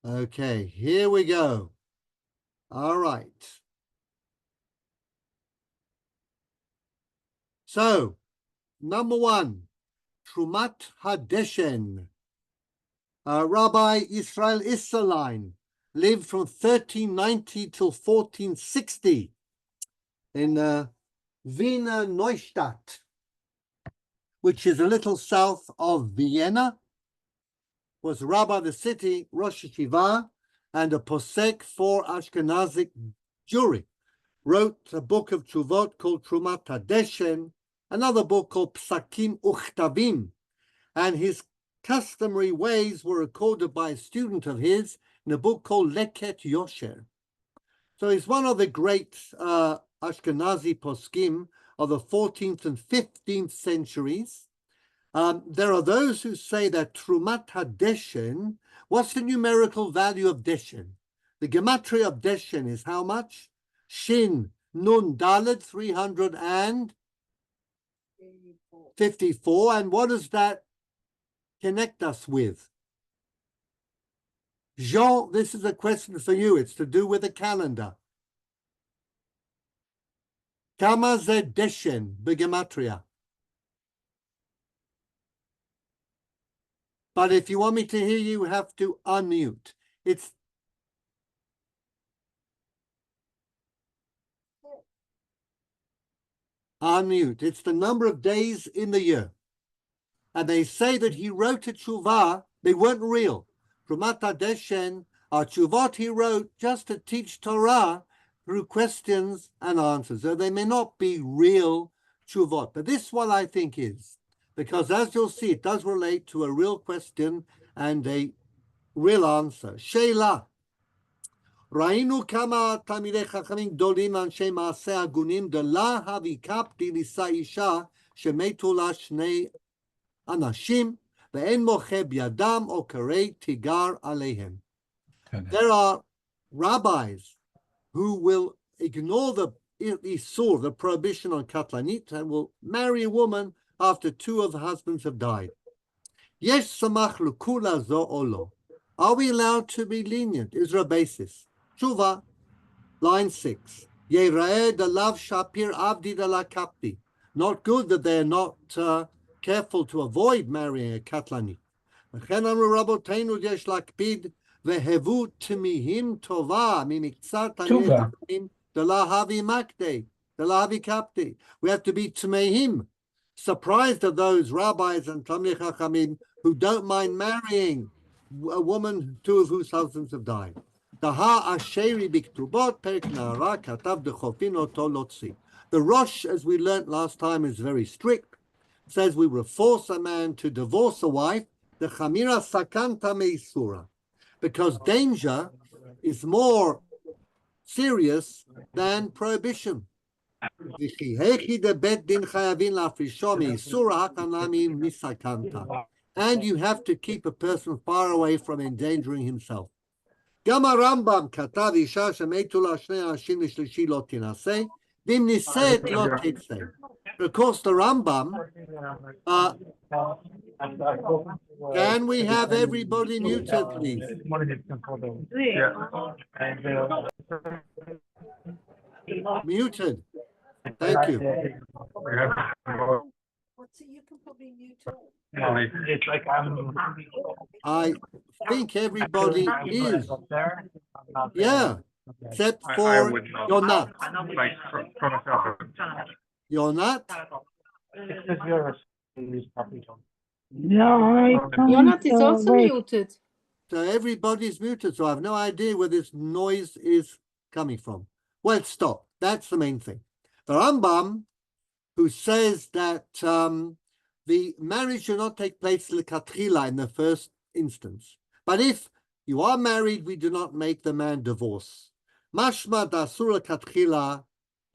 Okay, here we go. All right. So, number one, Trumat Hadeshen. Rabbi Israel Isserlein lived from 1390 till 1460 in Wiener Neustadt, which is a little south of Vienna. Was rabbi of the city, Rosh Yeshiva, and a posek for Ashkenazic Jewry. Wrote a book of Tshuvot called Trumat Hadeshen, another book called Psakim Uchtavim, and his customary ways were recorded by a student of his in a book called Leket Yosher. So he's one of the great Ashkenazi poskim of the 14th and 15th centuries. There are those who say that Trumat Hadeshen, what's the numerical value of Deshen? The gematria of Deshen is how much? Shin, Nun, Dalet, 354. And what does that connect us with? Jean, this is a question for you. It's to do with the calendar. Kama ze Deshen, begematria. But if you want me to hear you, have to unmute. It's unmute. It's the number of days in the year. And they say that he wrote a tshuva. They weren't real. Trumat Hadeshen are tshuvot he wrote just to teach Torah through questions and answers. So they may not be real tshuvot. But this one I think is. Because as you'll see, it does relate to a real question and a real answer. Sheila. ראינו כמה תלמידי חכמים גדולים ואנשי מעשה הגונים דלה הוויקפתי לישא אישה שמתו לה שני אנשים ואין מוחה בידם או קרא תיגר עליהם. There are rabbis who will ignore the isur, the prohibition on katlanit, and will marry a woman after two of the husbands have died. Yesh samach l'kula zo o lo. Are we allowed to be lenient? Is there a basis? Tshuva, line 6. Yera'eh dalav shapir avdi dala kapti. Not good that they're not careful to avoid marrying a katlanit. V'chen amru rabotenu yesh lakpid vehevu timihim tova mimiktzat hanechim dala havi makde, dala havi kapti. We have to be timihim, surprised of those rabbis and Talmidei Chachamim who don't mind marrying a woman, two of whose husbands have died. The Rosh, as we learnt last time, is very strict. It says we will force a man to divorce a wife, the chamira sakanta meisura, because danger is more serious than prohibition. And you have to keep a person far away from endangering himself. גם הרמב"ם כתב אישה שמתו לה שני אנשים לשלישי לא תינשא, ואם נישאת לא תצא. Of course, the Rambam, can we have everybody muted, please? Muted. Thank you. You can probably mute all. It's like I think everybody is. Yeah, except for you're not. You're not? Yonat is also muted. So everybody's muted, so I have no idea where this noise is coming from. Well, stop. That's the main thing. The Rambam, who says that the marriage should not take place l'katchila in the first instance. But if you are married, we do not make the man divorce. Mashma dasur l'katchila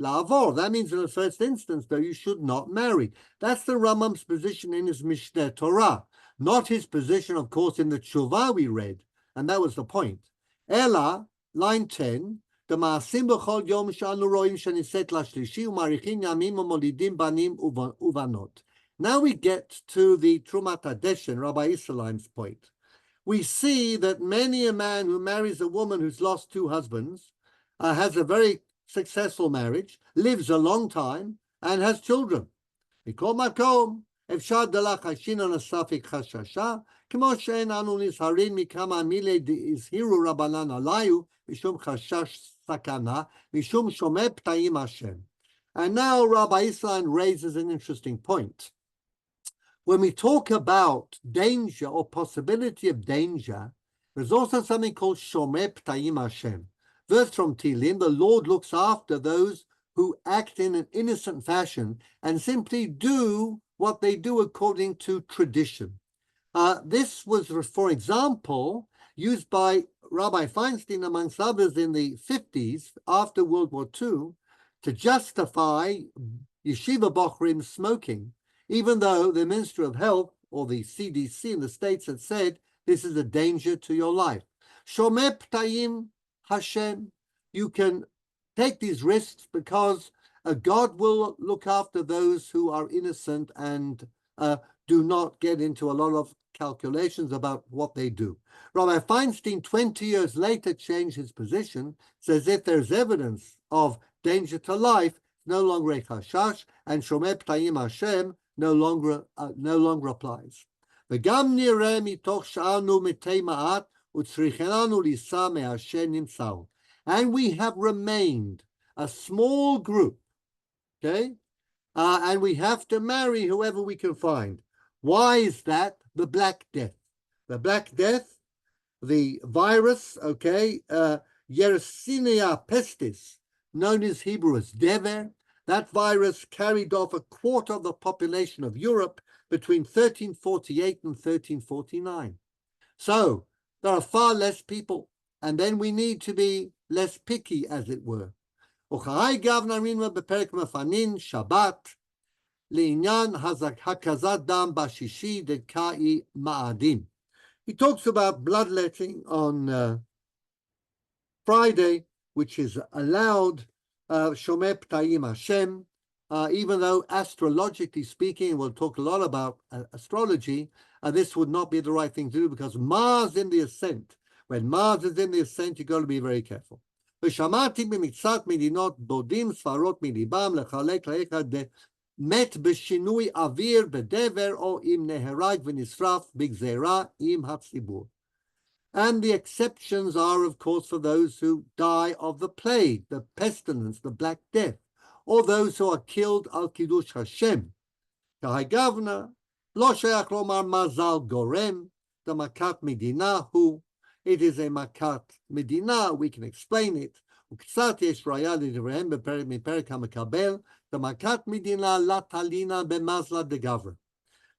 la'avor. That means in the first instance, though, you should not marry. That's the Rambam's position in his Mishneh Torah, not his position, of course, in the Tshuva we read, and that was the point. Ela, line 10, the ma'asim b'chol yom she'anu ro'im sheniset lashlishi u'marichin yamim u'molidim banim uvanot. Now we get to the Trumat Hadeshen, Rabbi Isserlein's point. we see that many a man who marries a woman who's lost two husbands has a very successful marriage, lives a long time, and has children. מכל מקום, אפשר להחשין על הספק חששה, כמו שאין אנו נזהרים מכמה מילי דהזהירו רבנן עליו, משום חשש סכנה, משום שומע פתאים השם. And now Rabbi Islan raises an interesting point. When we talk about danger or possibility of danger, there's also something called Shomeh P'tayim Hashem. Verse from Tehillim, the Lord looks after those who act in an innocent fashion and simply do what they do according to tradition. This was, for example, used by Rabbi Feinstein, amongst others, in the 50s, after World War II, to justify yeshiva bochrim smoking, even though the Minister of Health or the CDC in the States had said this is a danger to your life. Shomeh P'tayim Hashem, you can take these risks because God will look after those who are innocent and do not get into a lot of calculations about what they do. Rabbi Feinstein, 20 years later, changed his position, says if there's evidence of danger to life, no longer a chashash, and Shomeh P'tayim Hashem no longer applies. וגם נראה מתוך שאנו מתי מעט וצריכנו לישא מהשם נמצאו. And we have remained a small group, okay? And we have to marry whoever we can find. Why is that? The Black Death. The Black Death, the virus, okay, Yersinia pestis, known as Hebrew as Dever, that virus carried off a quarter of the population of Europe between 1348 and 1349. So there are far less people, and then we need to be less picky, as it were. וכהי גב נרינו בפרק מפנין, שבת, לעניין הקזת דם בשישי דקאי מאדים. He talks about bloodletting on Friday, which is allowed, Shomeh P'tayim Hashem, even though astrologically speaking, we'll talk a lot about astrology, this would not be the right thing to do because Mars in the ascent. When Mars is in the ascent, you've got to be very careful. ושמעתי במקצת מדינות בודים ספרות מליבם לחלק לאחד מת בשינוי אוויר בדבר או אם נהרג ונשרף בגזירה עם הציבור. And the exceptions are, of course, for those who die of the plague, the pestilence, the Black Death, or those who are killed al Kiddush Hashem. כהגבנה, לא שייך לומר מזל גורם, the makat medina who it is a makat medina, we can explain it. וקצת יש ראיה לדבריהם מפרק המקבל, the makat medina la talina b'mazla degavra.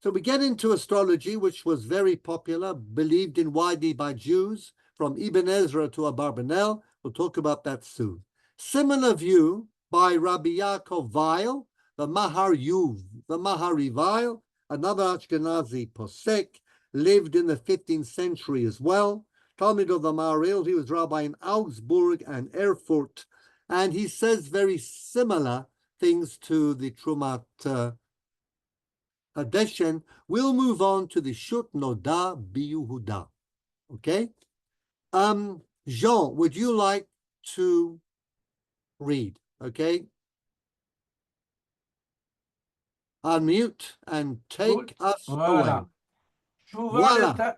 So we get into astrology, which was very popular, believed in widely by Jews, from Ibn Ezra to Abarbanel. We'll talk about that soon. Similar view by Rabbi Yaakov Weil, the Mahari Weil, another Ashkenazi posek, lived in the 15th century as well. Talmid of the Maharil, he was rabbi in Augsburg and Erfurt, and he says very similar things to the Trumat Hadeshen. We'll move on to the Shut Noda B'Yehuda. Okay? Jean, would you like to read? Okay? Unmute and take us away. Voila.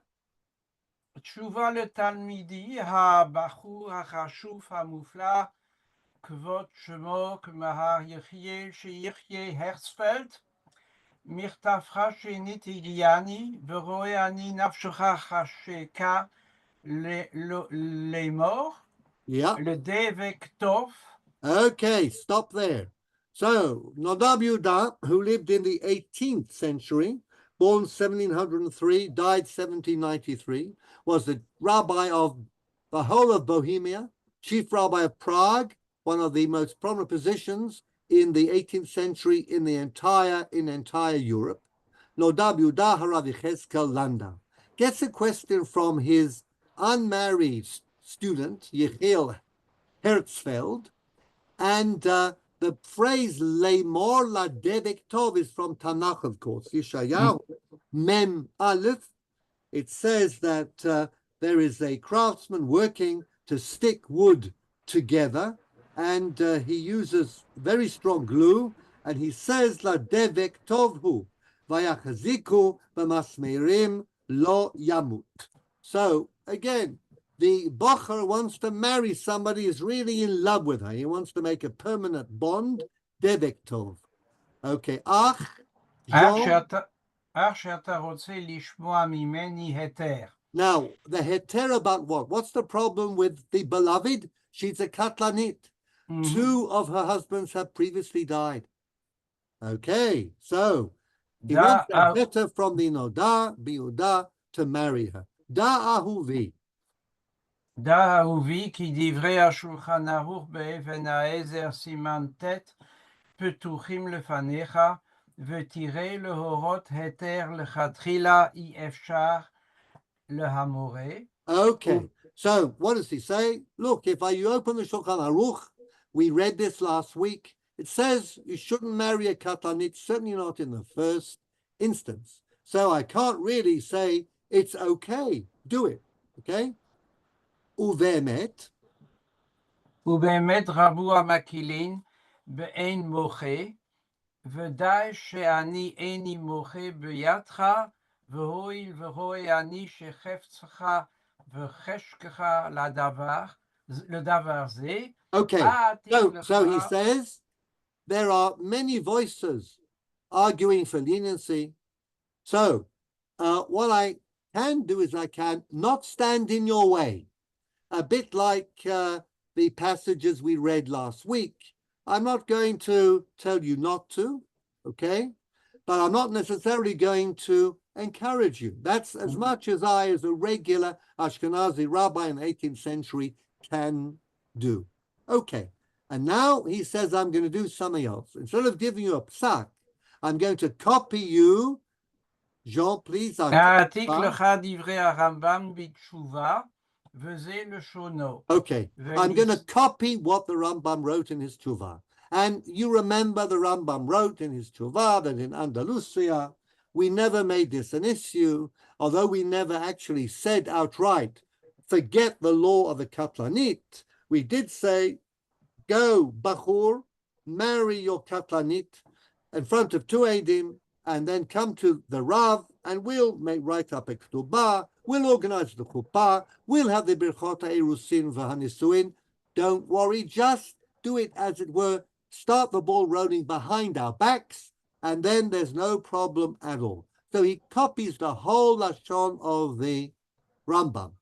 תשובה לתלמידי הבחור החשוב המופלא, כבוד שמו כמהר יחיה שיחיה הרצפלד, מכתבך שנית הגיעני, ורואה אני נפשך חשקה לאמור, לדבק טוב. Okay, stop there. So, Nodab Yehuda, who lived in the 18th century, born 1703, died 1793, was the rabbi of the whole of Bohemia, chief rabbi of Prague, one of the most prominent positions in the 18th century in entire Europe. Nodab Yehuda Harav Yechezkel Landau gets a question from his unmarried student, Yechiel Herzfeld, and the phrase "Leimor ladevek tov" is from Tanakh, of course. Yeshayahu Mem Aleph it says that there is a craftsman working to stick wood together, and he uses very strong glue, and he says, La devek tovhu, vayachziku b'masmerim lo yamut. So again, the bocher wants to marry somebody who's really in love with her. He wants to make a permanent bond. Devek tov. Okay. Ach, Jean. אך שאתה רוצה לשמוע ממני היתר. Now, the heter about what? What's the problem with the beloved? She's a katlanit. Two of her husbands have previously died. Okay, so he wants a heter from the Noda, Biuda, to marry her. Da ahuvi. דע אהובי כי דברי השולחן ערוך באבן העזר סימן ט' פתוחים לפניך, ותראה להורות היתר לכתחילה אי אפשר להמורה. Okay, so what does he say? Look, if you open the Shulchan Aruch, we read this last week, it says you shouldn't marry a katlanit, certainly not in the first instance. So I can't really say it's okay, do it, okay? ובאמת, ובאמת רבו המקילין באין מוחה, ודאי שאני איני מוחה בידך, והואיל ורואה אני שחפצך וחשקך לדבר זה. Okay, so he says there are many voices arguing for leniency. So what I can do is I can not stand in your way. A bit like the passages we read last week. I'm not going to tell you not to, okay? But I'm not necessarily going to encourage you. That's as much as I, as a regular Ashkenazi rabbi in the 18th century, can do. Okay, and now he says I'm going to do something else. Instead of giving you a psak, I'm going to copy you. Jean, please. העתיק לך דברי הרמב"ם בתשובה, וזה לשונו. Okay, I'm going to copy what the Rambam wrote in his Tshuvah. And you remember the Rambam wrote in his Tshuvah that in Andalusia, we never made this an issue, although we never actually said outright, forget the law of the Katlanit. We did say, go, Bachur, marry your Katlanit in front of two Eidim, and then come to the Rav, and we'll write up a Ketubah, we'll organize the Chuppah, we'll have the Birchot HaErusin v'Hanisuin. Don't worry, just do it as it were, start the ball rolling behind our backs, and then there's no problem at all. So he copies the whole Lashon of the Rambam.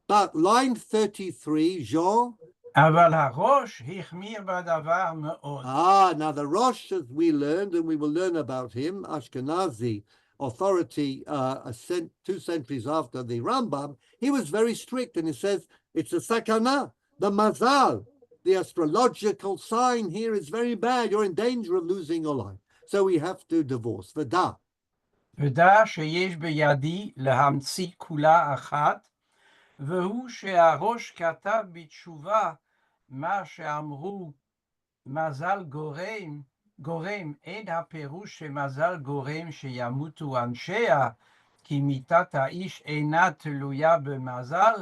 But line 33, Jean. אבל הראש החמיר בדבר מאוד. Now the Rosh, as we learned, and we will learn about him, Ashkenazi authority 2 centuries after the Rambam, he was very strict, and he says it's a sakana, the mazal, the astrological sign here is very bad. You're in danger of losing your life. So we have to divorce. ודע. ודע שיש בידי להמציא כולה אחת, והוא שהראש כתב בתשובה מה שאמרו מזל גורם, אין הפירוש שמזל גורם שימותו אנשיה, כי מיתת האיש אינה תלויה במזל,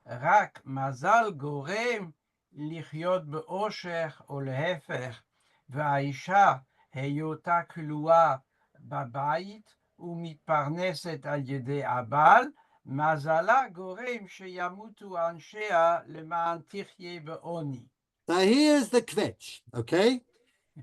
רק מזל גורם לחיות באושר או להפך, והאישה היותה כלואה בבית ומתפרנסת על ידי הבעל, מזלה גורם שימותו אנשיה למען תחיה בעוני. Now here's the kvetch, okay?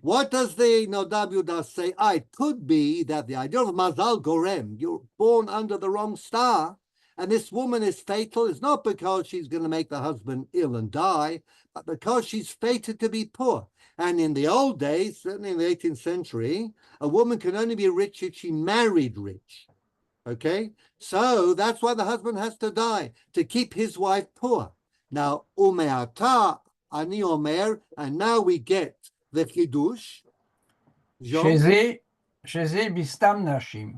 What does the Nodab Yudah say? It could be that the idea of Mazal Gorem, you're born under the wrong star, and this woman is fatal. It's not because she's going to make the husband ill and die, but because she's fated to be poor. And in the old days, certainly in the 18th century, a woman can only be rich if she married rich. Okay? So that's why the husband has to die, to keep his wife poor. Now, Umeata, Ani Omer, and now we get the Chidush. שזה בסתם נשים,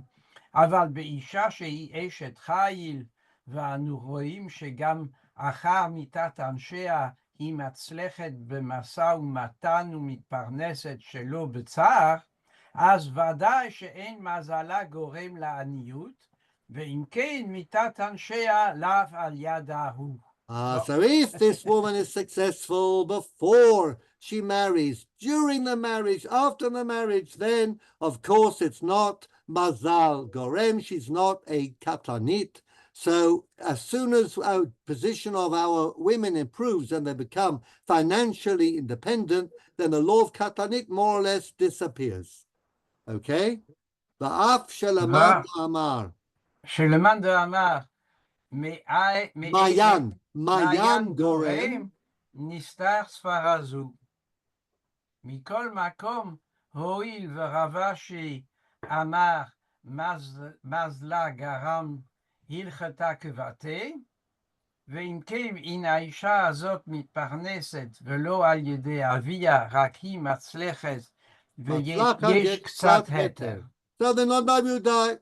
אבל באישה שהיא אשת חיל, ואנו רואים שגם אחר מיתת אנשיה היא מצלחת במשא ומתן ומתפרנסת שלא בצער, אז ודאי שאין מזלה גורם לעניות, ואם כן, מיתת אנשיה לאו על יד ההוא. So if this woman is successful before she marries, during the marriage, after the marriage, then of course it's not mazal gorem, she's not a katanit. So as soon as our position of our women improves and they become financially independent, then the law of katanit more or less disappears. Okay? Va'af shelaman amar. שלמאן דאמר, Mayan מעיין gorem. נסתר סברה זו. מכל מקום, הואיל ורבשי אמר מזלה גרם הלכתה כבתה, ואם כן, אם האישה הזאת מתפרנסת ולא על ידי אביה, רק היא מצליחת ויש קצת היתר. So the non-Yudai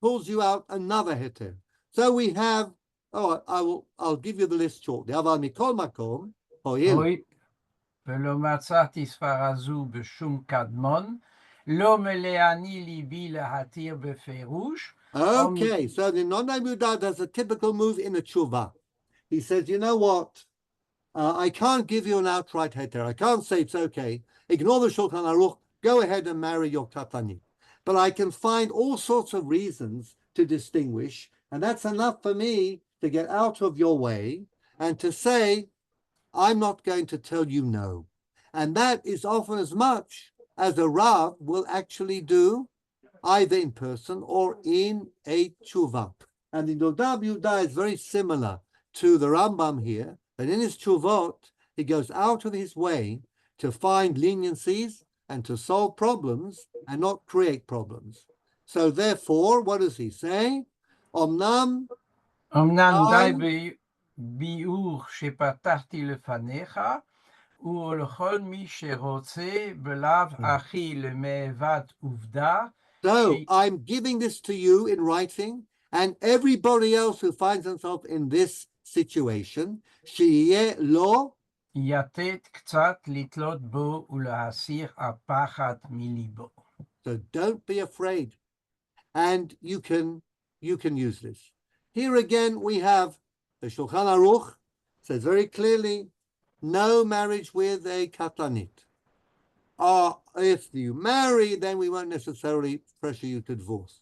pulls you out another heter. So we have, I'll give you the list shortly. אבל מכל מקום, הואיל. ולא מצאתי סברה זו בשום קדמון, לא מלאני ליבי להתיר בפירוש. Okay, so the non-Yudai does a typical move in a tshuva. He says, you know what? I can't give you an outright heter. I can't say it's okay. Ignore the Shulchan Aruch. Go ahead and marry your katanit. But I can find all sorts of reasons to distinguish, and that's enough for me to get out of your way and to say, I'm not going to tell you no. And that is often as much as a Rav will actually do, either in person or in a tshuva. And the Nodav Yudah is very similar to the Rambam here, but in his tshuvot, he goes out of his way to find leniencies and to solve problems and not create problems. So therefore, what does he say? Omnam די ביאור שפתחתי לפניך, ולכל מי שרוצה בלאו הכי למעבד עובדה. So I'm giving this to you in writing, and everybody else who finds himself in this situation, שיהיה לו יתת קצת לתלות בו ולהסיר הפחד מליבו. So don't be afraid, and you can use this. Here again we have the Shulchan Aruch says very clearly, no marriage with a katanit. If you marry, then we won't necessarily pressure you to divorce.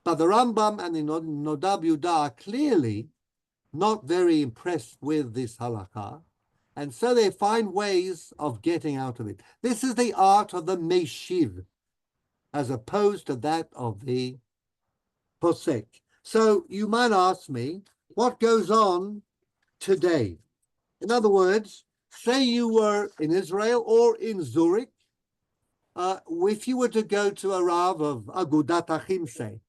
But the Rambam and the Nodav Yudah are clearly not very impressed with this halakha, and so they find ways of getting out of it. This is the art of the meshiv, as opposed to that of the posek. So you might ask me, what goes on today? In other words, say you were in Israel or in Zurich, if you were to go to a Rav of Agudat Achim, say,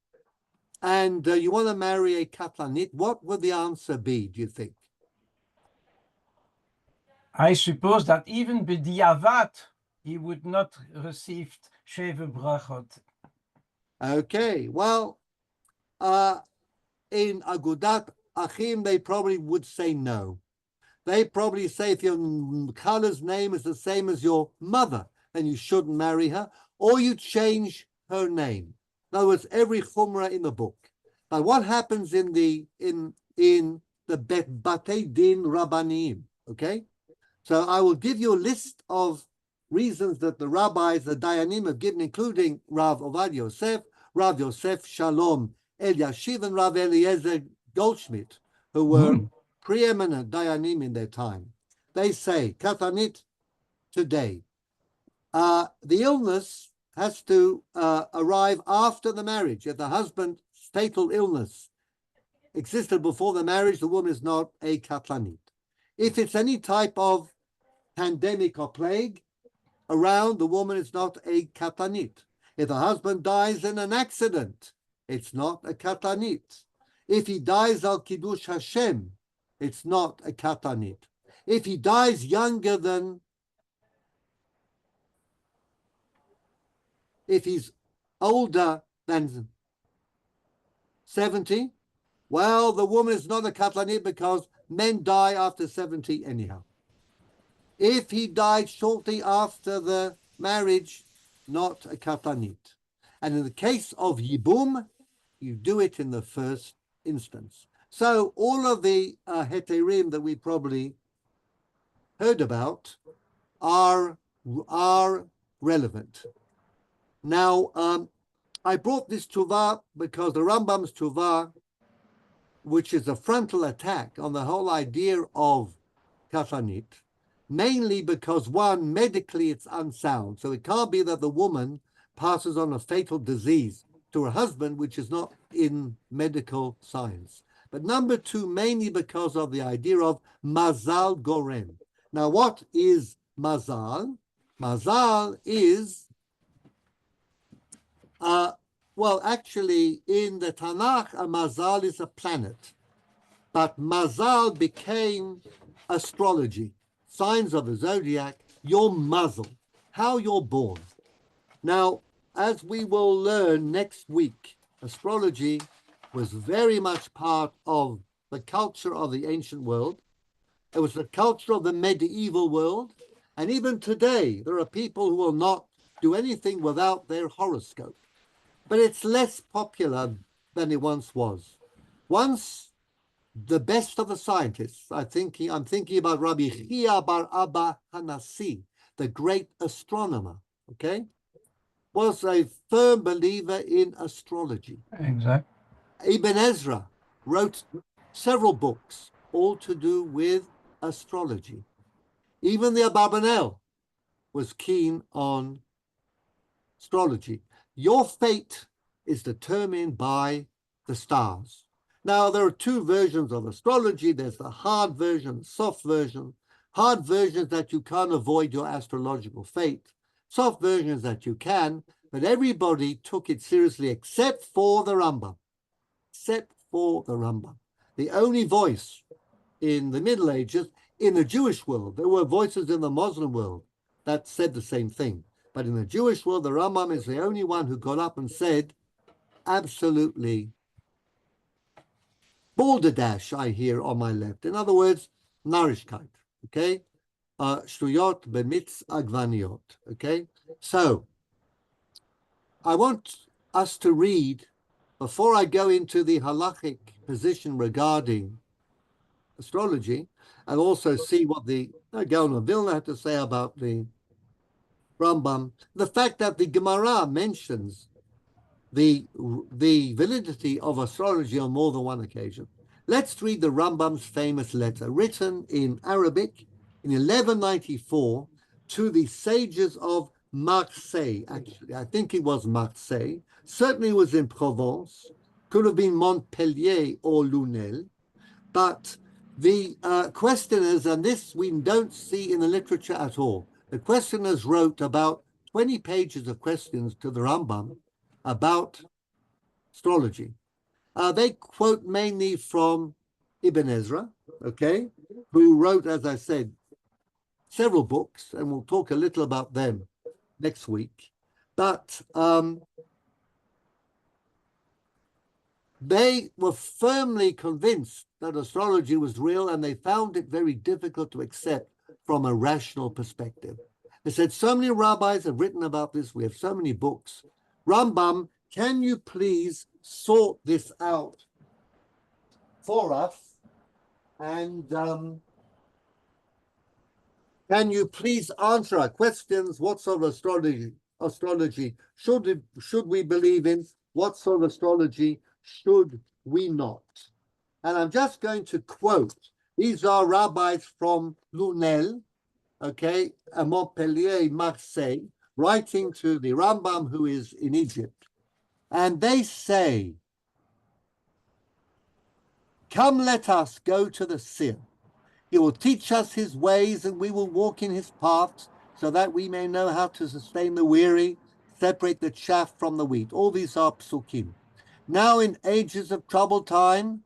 and you want to marry a Katlanit, what would the answer be, do you think? I suppose that even b'diavad, he would not receive sheva brachot. Okay, well, in Agudat Achim, they probably would say no. They probably say if your Kala's name is the same as your mother, then you shouldn't marry her, or you change her name. In other words, every chumrah in the book. But what happens in the Batei Din Rabbanim? Okay, so I will give you a list of reasons that the rabbis, the Dayanim, have given, including Rav Ovad Yosef, Rav Yosef Shalom Eliashiv, and Rav Eliezer Goldschmidt, who were preeminent Dayanim in their time. They say, Katanit, today, the illness has to arrive after the marriage. If the husband's fatal illness existed before the marriage, the woman is not a Katlanit. If it's any type of pandemic or plague around, the woman is not a Katlanit. If the husband dies in an accident, it's not a Katlanit. If he dies al Kiddush Hashem, it's not a Katlanit. If he dies younger than, if he's older than 70, well, the woman is not a Katlanit because men die after 70 anyhow. If he died shortly after the marriage, not a Katlanit. And in the case of Yibum, you do it in the first instance. So all of the heterim that we probably heard about are relevant. Now, I brought this tuvah because the Rambam's tuvah, which is a frontal attack on the whole idea of kafanit, mainly because, one, medically it's unsound. So it can't be that the woman passes on a fatal disease to her husband, which is not in medical science. But number two, mainly because of the idea of mazal gorem. Now, what is mazal? Mazal is, well, actually, in the Tanakh, a mazal is a planet. But mazal became astrology, signs of the zodiac, your mazel, how you're born. Now, as we will learn next week, astrology was very much part of the culture of the ancient world. It was the culture of the medieval world. And even today, there are people who will not do anything without their horoscope. But it's less popular than it once was. Once, the best of the scientists, I'm thinking about Rabbi Chia bar Abba Hanassi, the great astronomer, okay, was a firm believer in astrology. Exactly. Ibn Ezra wrote several books, all to do with astrology. Even the Abarbanel was keen on astrology. Your fate is determined by the stars. Now, there are two versions of astrology. There's the hard version, soft version. Hard versions that you can't avoid your astrological fate. Soft versions that you can, but everybody took it seriously except for the Rambam. Except for the Rambam. The only voice in the Middle Ages, in the Jewish world, there were voices in the Muslim world that said the same thing. But in the Jewish world, the Rambam is the only one who got up and said, absolutely, balderdash, I hear on my left. In other words, narishkeit, okay? Shtuyot bemitz agvaniot, okay? So, I want us to read, before I go into the halachic position regarding astrology, and also see what the Gaon of Vilna had to say about the Rambam, the fact that the Gemara mentions the validity of astrology on more than one occasion. Let's read the Rambam's famous letter written in Arabic in 1194 to the sages of Marseille. Actually, I think it was Marseille. Certainly it was in Provence. Could have been Montpellier or Lunel. But the questioners, and this we don't see in the literature at all, the questioners wrote about 20 pages of questions to the Rambam about astrology. They quote mainly from Ibn Ezra, okay, who wrote, as I said, several books, and we'll talk a little about them next week. But they were firmly convinced that astrology was real, and they found it very difficult to accept from a rational perspective. They said, so many rabbis have written about this. We have so many books. Rambam, can you please sort this out for us? And can you please answer our questions? What sort of astrology should we believe in? What sort of astrology should we not? And I'm just going to quote. These are rabbis from Lunel, okay, Montpellier, Marseille, writing to the Rambam, who is in Egypt. And they say, come, let us go to the seer. He will teach us his ways, and we will walk in his paths, so that we may know how to sustain the weary, separate the chaff from the wheat. All these are psukim. Now in ages of troubled time,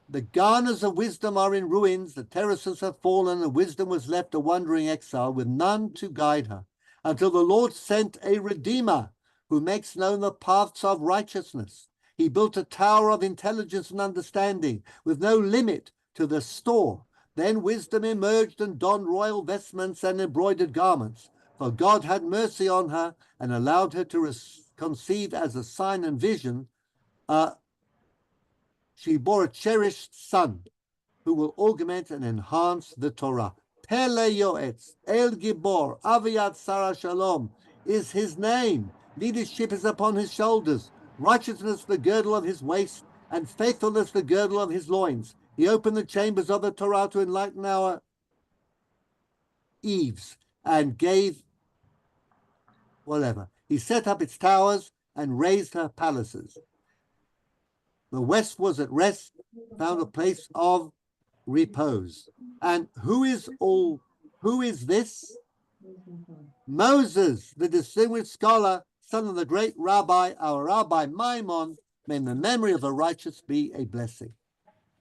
the garners of wisdom are in ruins, the terraces have fallen, and wisdom was left a wandering exile with none to guide her, until the Lord sent a Redeemer who makes known the paths of righteousness. He built a tower of intelligence and understanding with no limit to the store. Then wisdom emerged and donned royal vestments and embroidered garments. For God had mercy on her and allowed her to conceive as a sign and vision she bore a cherished son who will augment and enhance the Torah. Pele Yoetz, El Gibor, Aviyat Sarah Shalom is his name. Leadership is upon his shoulders. Righteousness the girdle of his waist, and faithfulness the girdle of his loins. He opened the chambers of the Torah to enlighten our eaves, and gave whatever. He set up its towers and raised her palaces. The west was at rest, found a place of repose. And who is this? Moses, the distinguished scholar, son of the great rabbi, our Rabbi Maimon, may the memory of the righteous be a blessing.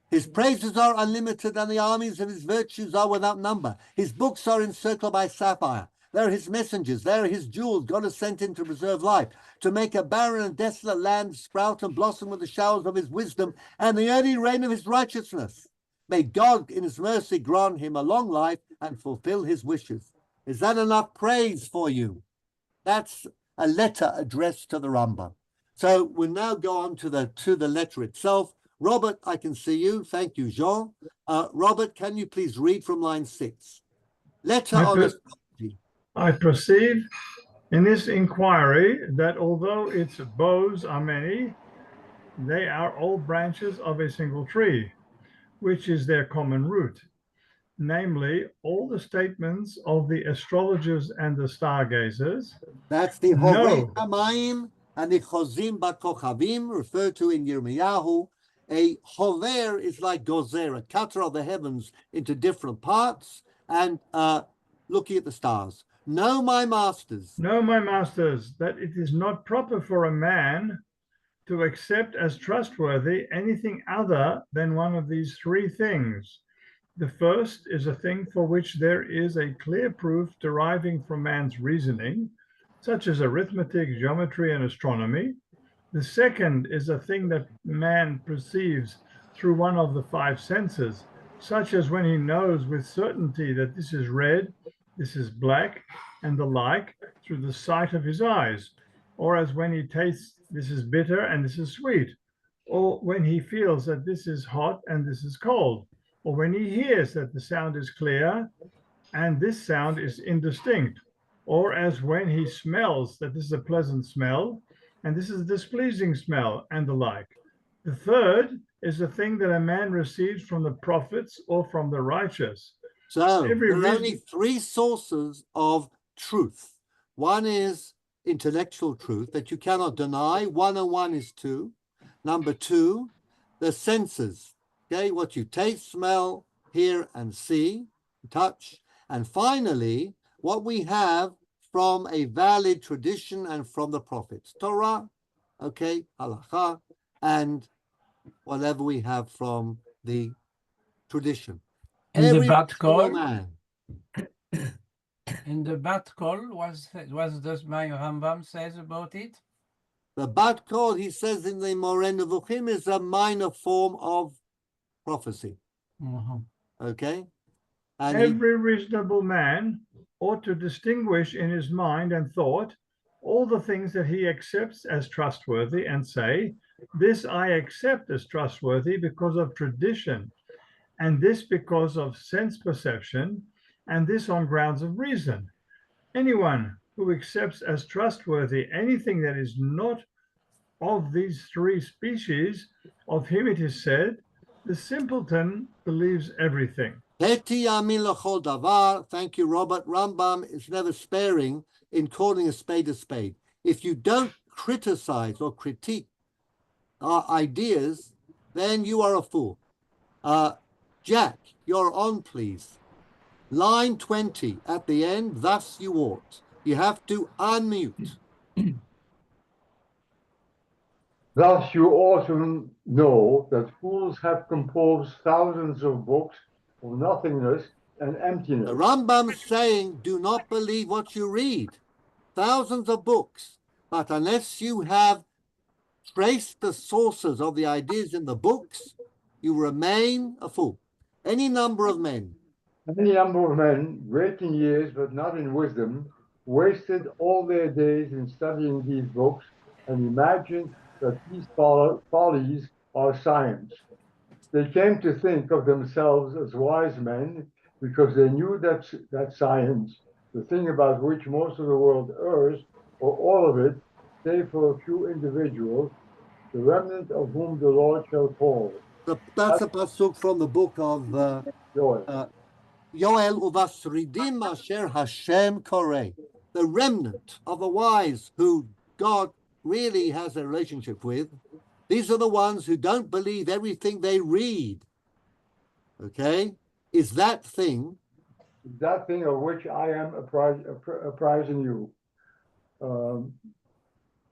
His praises are unlimited, and the armies of his virtues are without number. His books are encircled by sapphire. There are his messengers. There are his jewels. God has sent him to preserve life, to make a barren and desolate land sprout and blossom with the showers of his wisdom and the early rain of his righteousness. May God, in his mercy, grant him a long life and fulfill his wishes. Is that enough praise for you? That's a letter addressed to the Rambam. So we'll now go on to the letter itself. Robert, I can see you. Thank you, Jean. Robert, can you please read from line 6? Letter on astrology. I perceive in this inquiry that although its boughs are many, they are all branches of a single tree, which is their common root. Namely, all the statements of the astrologers and the stargazers. That's the Hovei Hamayim and the Chozim Bakochavim, referred to in Yirmiyahu. A hover is like gozer, a cutter of the heavens into different parts, and looking at the stars. Know, my masters, that it is not proper for a man to accept as trustworthy anything other than one of these three things. The first is a thing for which there is a clear proof deriving from man's reasoning, such as arithmetic, geometry, and astronomy. The second is a thing that man perceives through one of the five senses, such as when he knows with certainty that this is red, this is black, and the like, through the sight of his eyes, or as when he tastes this is bitter and this is sweet, or when he feels that this is hot and this is cold, or when he hears that the sound is clear and this sound is indistinct, or as when he smells that this is a pleasant smell and this is a displeasing smell, and the like. The third is a thing that a man receives from the prophets or from the righteous. So there are only three sources of truth. One is intellectual truth that you cannot deny. 1 and 1 is 2. Number 2, the senses. Okay, what you taste, smell, hear, and see, touch. And finally, what we have from a valid tradition and from the prophets. Torah, okay, halacha, and whatever we have from the tradition. And the bat call? Man. And the bat call, what does my Rambam says about it? The bat call, he says in the Moreh Nevuchim, is a minor form of prophecy. Okay? And every reasonable man ought to distinguish in his mind and thought all the things that he accepts as trustworthy and say, this I accept as trustworthy because of tradition, and this because of sense perception, and this on grounds of reason. Anyone who accepts as trustworthy anything that is not of these three species, of him it is said, the simpleton believes everything. Thank you, Robert. Rambam is never sparing in calling a spade a spade. If you don't criticize or critique our ideas, then you are a fool. Jack, you're on, please. Line 20 at the end, thus you ought. You have to unmute. Thus you ought to know that fools have composed thousands of books of nothingness and emptiness. The Rambam's saying, do not believe what you read. Thousands of books, but unless you have traced the sources of the ideas in the books, you remain a fool. Any number of men, great in years but not in wisdom, wasted all their days in studying these books and imagined that these follies are science. They came to think of themselves as wise men because they knew that science, the thing about which most of the world errs, or all of it, save for a few individuals, the remnant of whom the Lord shall call. That's a pasuk from the book of Joy. Yoel uvasridim asher Hashem koreh, the remnant of the wise who God really has a relationship with. These are the ones who don't believe everything they read. Okay? Is that thing That thing of which I am apprising you.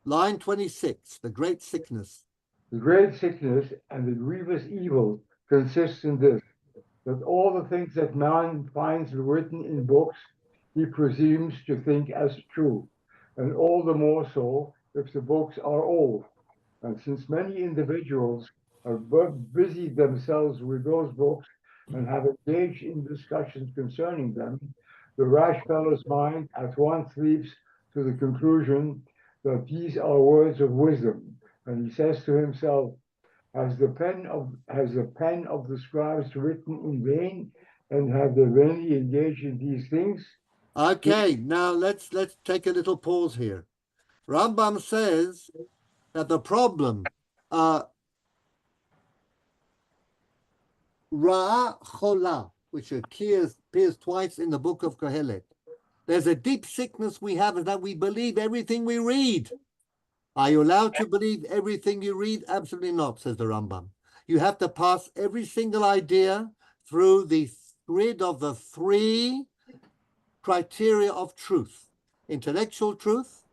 line 26, the great sickness. The great sickness and the grievous evil consists in this, that all the things that man finds written in books, he presumes to think as true, and all the more so if the books are old. And since many individuals have busied themselves with those books and have engaged in discussions concerning them, the rash fellow's mind at once leaps to the conclusion that these are words of wisdom, and he says to himself, has the pen of the scribes written in vain, and have they vainly engaged in these things? Okay, now let's take a little pause here. Rambam says that the problem Ra'a chola, which appears twice in the book of Kohelet. There's a deep sickness we have is that we believe everything we read. Are you allowed to believe everything you read? Absolutely not, says the Rambam. You have to pass every single idea through the grid of the three criteria of truth: intellectual truth,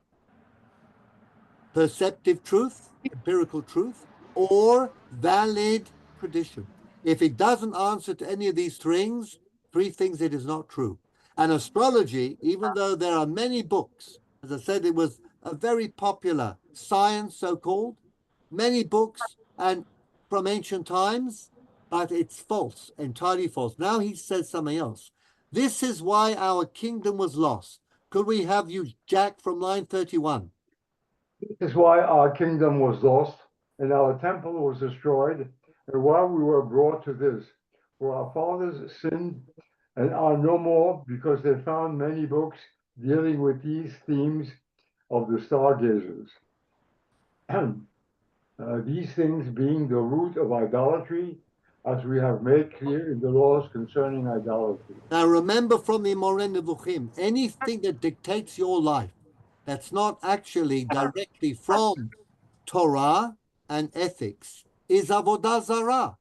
perceptive truth, empirical truth, or valid tradition. If it doesn't answer to any of these three things, it is not true. And astrology, even though there are many books, as I said, it was a very popular science, so-called, many books and from ancient times, but it's false, entirely false. Now he says something else. This is why our kingdom was lost. Could we have you, Jack, from line 31? This is why our kingdom was lost, and our temple was destroyed, and why we were brought to this. For our fathers sinned and are no more, because they found many books dealing with these themes of the stargazers. These things being the root of idolatry, as we have made clear in the laws concerning idolatry. Now remember from the Moreh Nevuchim, anything that dictates your life that's not actually directly from Torah and ethics is avodah zarah.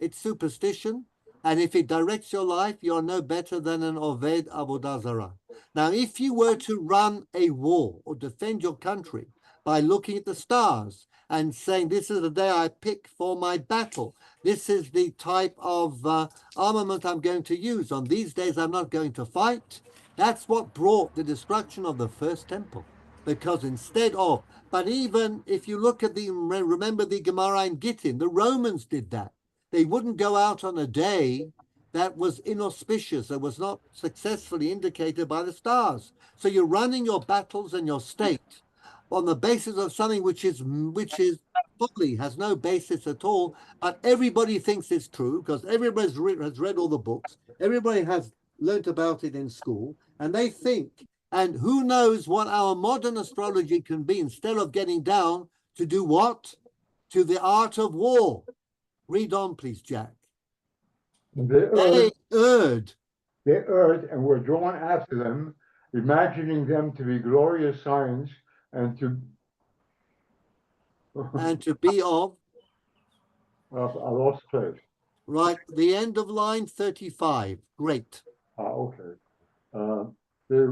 It's superstition, and if it directs your life, you're no better than an oved avodah zarah. Now, if you were to run a war or defend your country by looking at the stars and saying, this is the day I pick for my battle, this is the type of armament I'm going to use, on these days I'm not going to fight, that's what brought the destruction of the first temple. Because instead of, but even if you look at remember the Gemara in Gittin, the Romans did that. They wouldn't go out on a day that was inauspicious, that was not successfully indicated by the stars. So you're running your battles and your state on the basis of something which is folly, has no basis at all, but everybody thinks it's true because everybody has read all the books, everybody has learnt about it in school, and they think, and who knows what our modern astrology can be, instead of getting down to do what? To the art of war. Read on, please, Jack. They erred and were drawn after them, imagining them to be glorious signs and to be of. I lost place. Right, the end of line 35. Great. Okay. They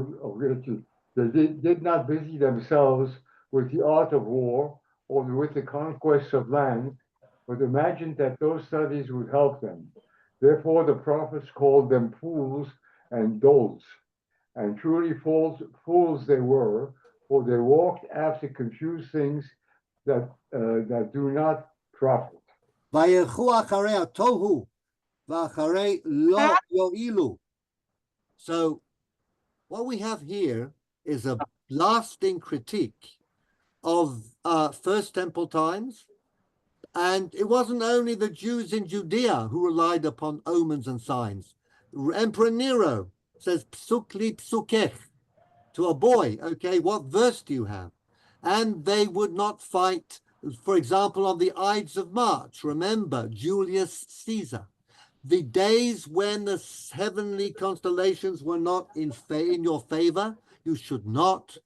did not busy themselves with the art of war or with the conquest of land, but imagined that those studies would help them. Therefore, the prophets called them fools and dolts. And truly fools they were, for they walked after confused things that do not profit. So what we have here is a lasting critique of First Temple times. And it wasn't only the Jews in Judea who relied upon omens and signs. Emperor Nero says, Psuk li psukech, to a boy, okay, what verse do you have? And they would not fight, for example, on the Ides of March. Remember, Julius Caesar. The days when the heavenly constellations were not in your favor, you should not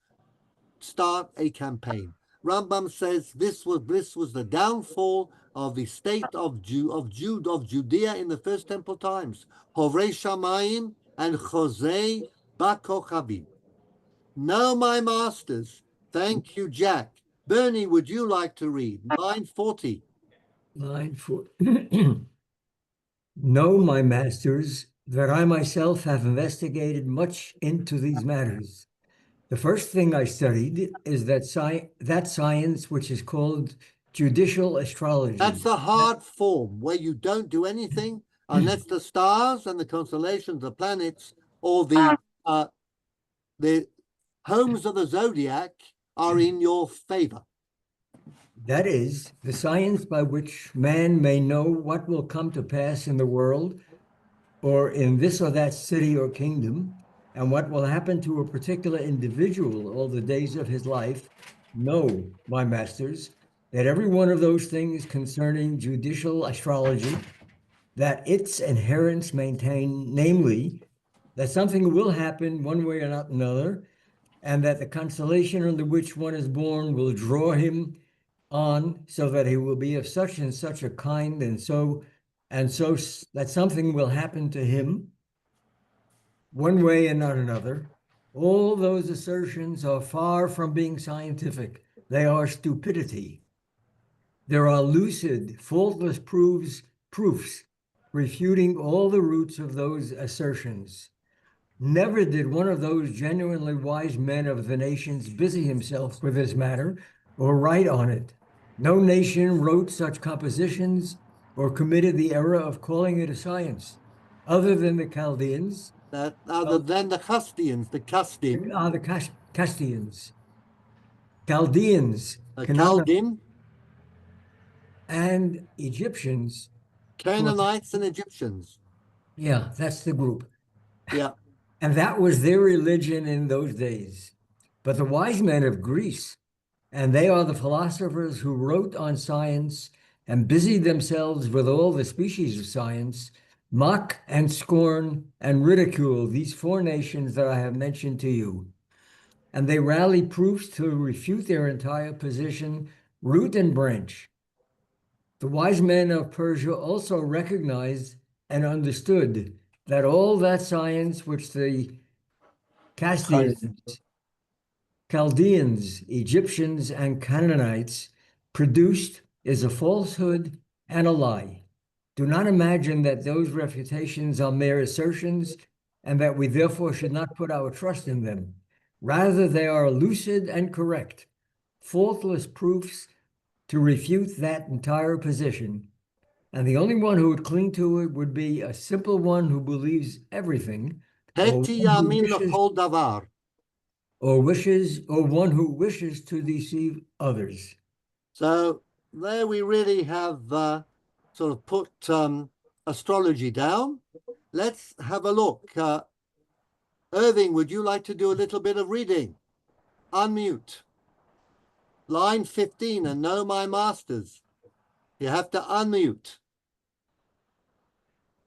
start a campaign. Rambam says this was the downfall of the state of Judea in the First Temple times. Hovrei Shamayim and Chosei Bakochavim. No, my masters. Thank you, Jack. Bernie, would you like to read line 40? Line 40. Know, my masters, that I myself have investigated much into these matters. The first thing I studied is that science which is called judicial astrology. That's the hard form where you don't do anything unless the stars and the constellations, the planets, or the homes of the zodiac are in your favor. That is, the science by which man may know what will come to pass in the world, or in this or that city or kingdom, and what will happen to a particular individual all the days of his life. Know, my masters, that every one of those things concerning judicial astrology, that its adherents maintain, namely, that something will happen one way or not another, and that the constellation under which one is born will draw him on so that he will be of such and such a kind, and so that something will happen to him one way and not another. All those assertions are far from being scientific. They are stupidity. There are lucid, faultless proofs refuting all the roots of those assertions. Never did one of those genuinely wise men of the nations busy himself with this matter or write on it. No nation wrote such compositions or committed the error of calling it a science, other than the Chaldeans. Other than the Chastians, the Kasdim. The Castians. Chaldeans. Chaldim. And Egyptians. Canaanites and Egyptians. Yeah, that's the group. Yeah. And that was their religion in those days. But the wise men of Greece, and they are the philosophers who wrote on science and busied themselves with all the species of science, mock and scorn and ridicule these four nations that I have mentioned to you. And they rally proofs to refute their entire position, root and branch. The wise men of Persia also recognized and understood that all that science which the Castians, Chaldeans, Egyptians, and Canaanites produced is a falsehood and a lie. Do not imagine that those refutations are mere assertions and that we therefore should not put our trust in them. Rather, they are lucid and correct, faultless proofs to refute that entire position. And the only one who would cling to it would be a simple one who believes everything, or one who wishes to deceive others. So there we really have sort of put astrology down. Let's have a look. Irving, would you like to do a little bit of reading? Unmute. Line 15, and know my masters. You have to unmute.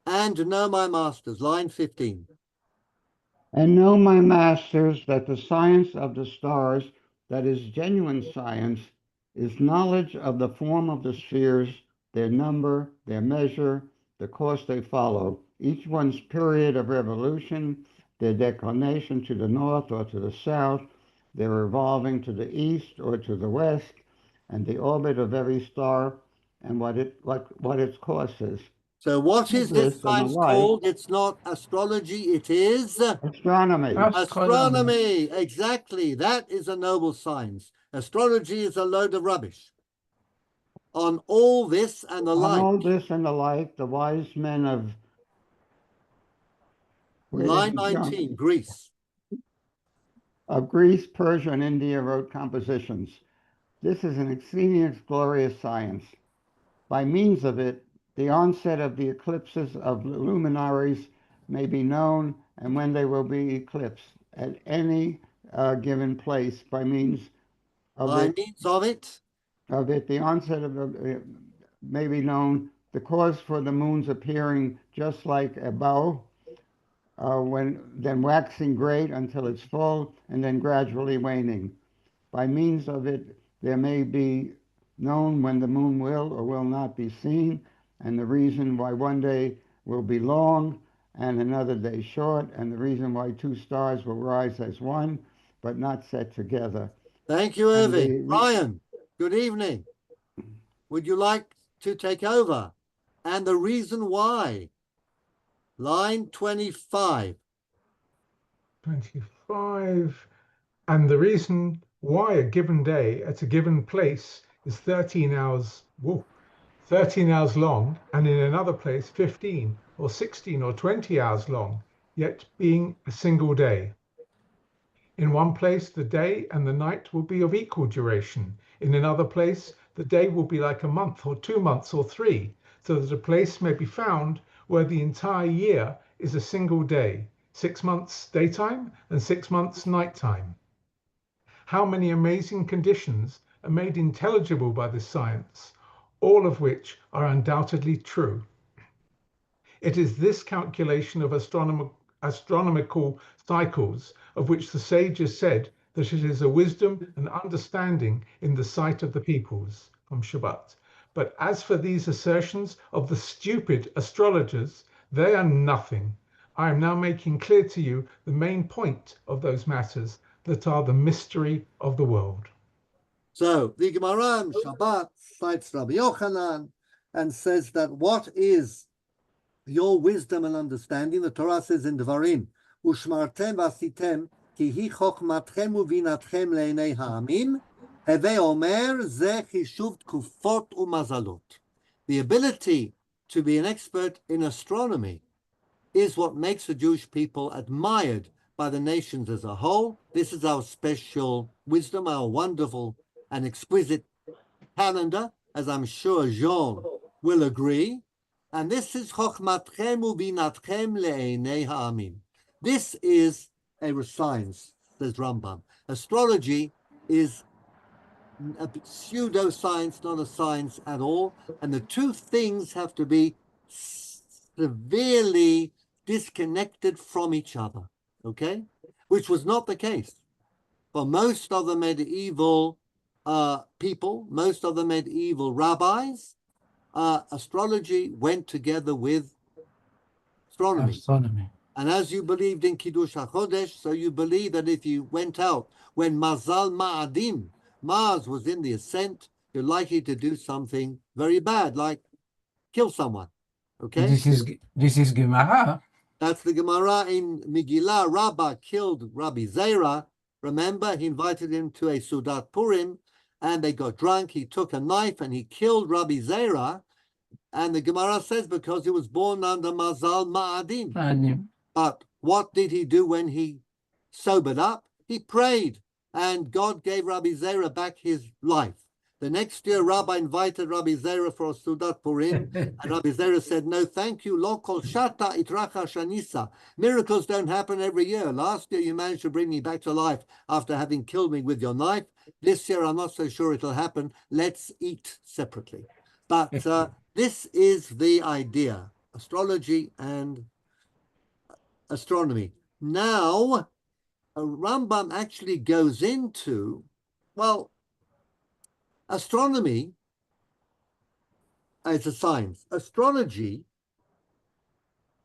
And know my masters, line 15. And know, my masters, that the science of the stars, that is genuine science, is knowledge of the form of the spheres, their number, their measure, the course they follow, each one's period of revolution, their declination to the north or to the south, their revolving to the east or to the west, and the orbit of every star and what its course is. So what is this science called? It's not astrology, it is astronomy. Astronomy, exactly. That is a noble science. Astrology is a load of rubbish. On all this and the like. On all this and the like, the wise men of... Line 19, Greece. Of Greece, Persia, and India wrote compositions. This is an exceeding glorious science. By means of it, the onset of the eclipses of luminaries may be known and when they will be eclipsed at any given place by means of By it, means of it, the onset of the may be known, the cause for the moon's appearing just like a bow, when then waxing great until it's full and then gradually waning. By means of it, there may be known when the moon will or will not be seen, and the reason why one day will be long and another day short, and the reason why two stars will rise as one, but not set together. thank you, And Irving. Brian, good evening. Would you like to take over? And the reason why. Line 25. 25. And the reason why a given day at a given place is 13 hours, 13 hours long, and in another place 15 or 16 or 20 hours long, yet being a single day. In one place, the day and the night will be of equal duration. In another place, the day will be like a month or 2 months or 3, so that a place may be found where the entire year is a single day, 6 months daytime and 6 months nighttime. How many amazing conditions are made intelligible by this science, all of which are undoubtedly true. It is this calculation of astronomical cycles of which the sages said that it is a wisdom and understanding in the sight of the peoples, from Shabbat. But as for these assertions of the stupid astrologers, they are nothing. I am now making clear to you the main point of those matters that are the mystery of the world. So the Gemara in Shabbat cites Rabbi Yochanan and says that what is your wisdom and understanding? The Torah says in Devarim, Ushmartem vasitem ki hi chokhmatchem uvinatchem le'enei ha'amim, heve omer ze chishuv tkufot umazalot. The ability to be an expert in astronomy is what makes the Jewish people admired by the nations as a whole. This is our special wisdom, our wonderful and exquisite calendar, as I'm sure Jean will agree. And this is Chochmatchem ubinatchem le'enei ha'amim. This is a science, says Rambam. Astrology is a pseudoscience, not a science at all. And the two things have to be severely disconnected from each other, okay? Which was not the case for most of the medieval people, most of the medieval rabbis. Astrology went together with astronomy. And as you believed in Kiddush HaChodesh, so you believe that if you went out when Mazal Ma'adim, Mars was in the ascent, you're likely to do something very bad, like kill someone. Okay? This is Gemara. That's the Gemara in Megillah. Rabbah killed Rabbi Zera. Remember, he invited him to a Sudat Purim, and they got drunk. He took a knife and he killed Rabbi Zera. And the Gemara says because he was born under Mazal Ma'adim. But what did he do when he sobered up? He prayed, and God gave Rabbi Zera back his life. The next year, Rabbi invited Rabbi Zera for a Sudat Purim, and Rabbi Zera said, no, thank you, lo kol shata itracha shanisa. Miracles don't happen every year. Last year, you managed to bring me back to life after having killed me with your knife. This year, I'm not so sure it'll happen. Let's eat separately. But this is the idea, astrology and astronomy. Now, Rambam actually goes into, well, astronomy is a science. Astrology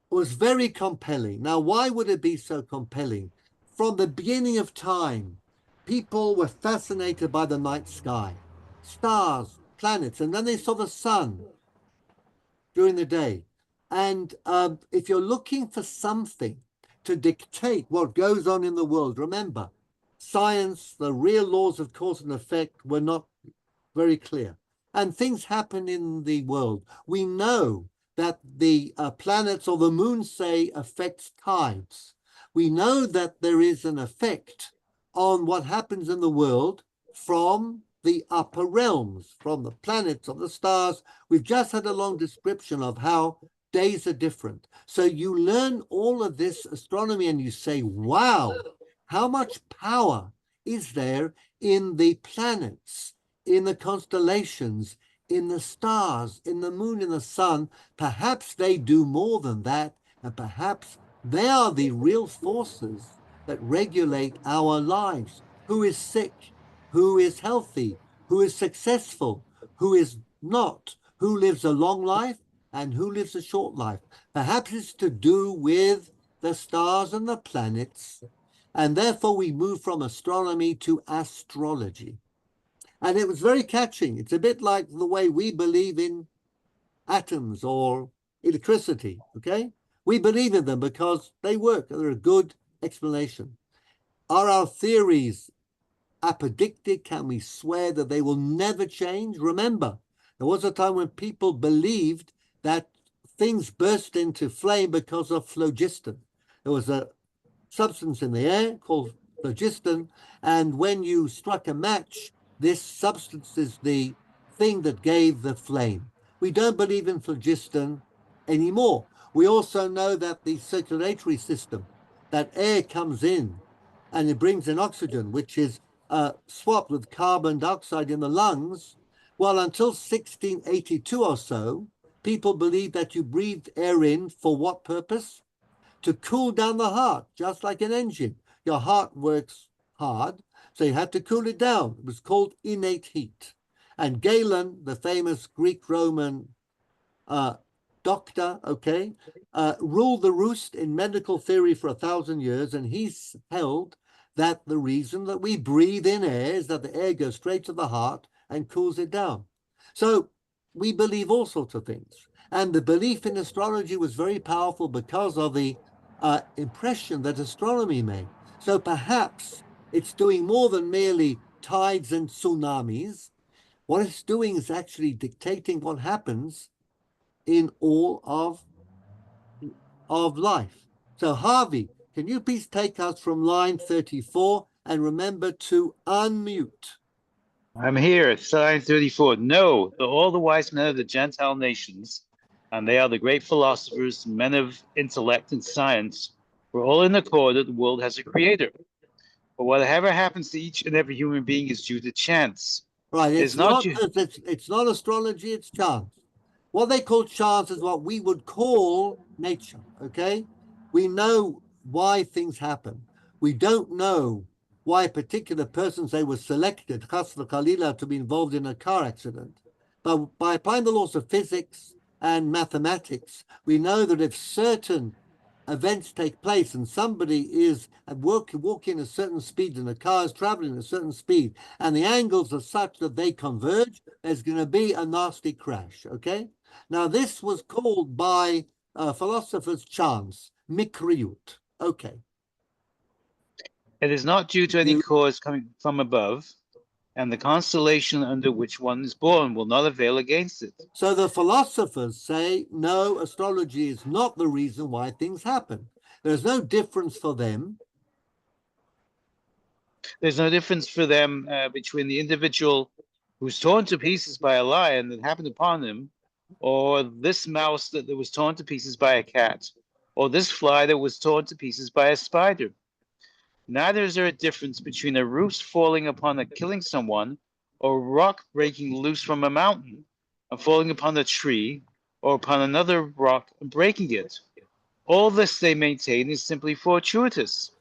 was very compelling. Now, why would it be so compelling? From the beginning of time, people were fascinated by the night sky, stars, planets, and then they saw the sun during the day. And if you're looking for something to dictate what goes on in the world, remember, science, the real laws of cause and effect were not very clear. And things happen in the world. We know that the planets or the moon, say, affects tides. We know that there is an effect on what happens in the world from the upper realms, from the planets of the stars. We've just had a long description of how days are different. So you learn all of this astronomy and you say, wow, how much power is there in the planets, in the constellations, in the stars, in the moon, in the sun? Perhaps they do more than that, and perhaps they are the real forces that regulate our lives. Who is sick? Who is healthy? Who is successful? Who is not? Who lives a long life and who lives a short life? Perhaps it's to do with the stars and the planets, and therefore we move from astronomy to astrology. And it was very catching. It's a bit like the way we believe in atoms or electricity, okay? We believe in them because they work. They're a good explanation. Are our theories apodictic? Can we swear that they will never change? Remember, there was a time when people believed that things burst into flame because of phlogiston. There was a substance in the air called phlogiston, and when you struck a match, this substance is the thing that gave the flame. We don't believe in phlogiston anymore. We also know that the circulatory system, that air comes in and it brings in oxygen, which is swapped with carbon dioxide in the lungs. Well, until 1682 or so, people believed that you breathed air in for what purpose? To cool down the heart, just like an engine. Your heart works hard, so you had to cool it down. It was called innate heat. And Galen, the famous Greek-Roman doctor, okay, ruled the roost in medical theory for 1,000 years, and he held that the reason that we breathe in air is that the air goes straight to the heart and cools it down. So we believe all sorts of things. And the belief in astrology was very powerful because of the impression that astronomy made. So perhaps it's doing more than merely tides and tsunamis. What it's doing is actually dictating what happens in all of life. So Harvey, can you please take us from line 34 and remember to unmute? I'm here, line 34. No, all the wise men of the Gentile nations, and they are the great philosophers, men of intellect and science, were all in accord that the world has a creator. But whatever happens to each and every human being is due to chance. Right, it's not astrology, it's chance. What they call chance is what we would call nature, okay? We know why things happen. We don't know why particular persons, they were selected, chas v'chalila, to be involved in a car accident. But by applying the laws of physics and mathematics, we know that if certain events take place and somebody is walking a certain speed and the car is traveling at a certain speed and the angles are such that they converge, there's going to be a nasty crash, okay? Now, this was called by philosophers chance, mikriyut. Okay. It is not due to any cause coming from above, and the constellation under which one is born will not avail against it. So the philosophers say, no, astrology is not the reason why things happen. There's no difference for them. There's no difference for them between the individual who's torn to pieces by a lion that happened upon him, or this mouse that was torn to pieces by a cat, or this fly that was torn to pieces by a spider. Neither is there a difference between a roost falling upon a killing someone, or a rock breaking loose from a mountain and falling upon a tree, or upon another rock and breaking it. All this, they maintain, is simply fortuitous.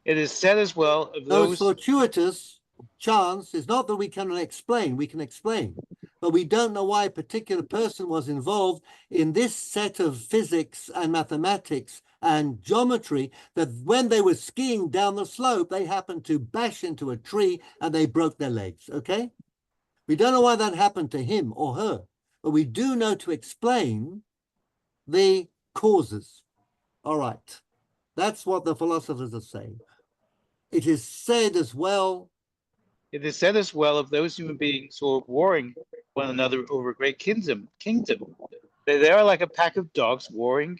It is said as well of those... fortuitous chance is not that we can explain, but we don't know why a particular person was involved in this set of physics and mathematics and geometry, that when they were skiing down the slope, they happened to bash into a tree and they broke their legs, okay? We don't know why that happened to him or her, but we do know to explain the causes. All right, that's what the philosophers are saying. It is said as well. It is said as well of those human beings who are warring one another over a great kingdom. They are like a pack of dogs warring.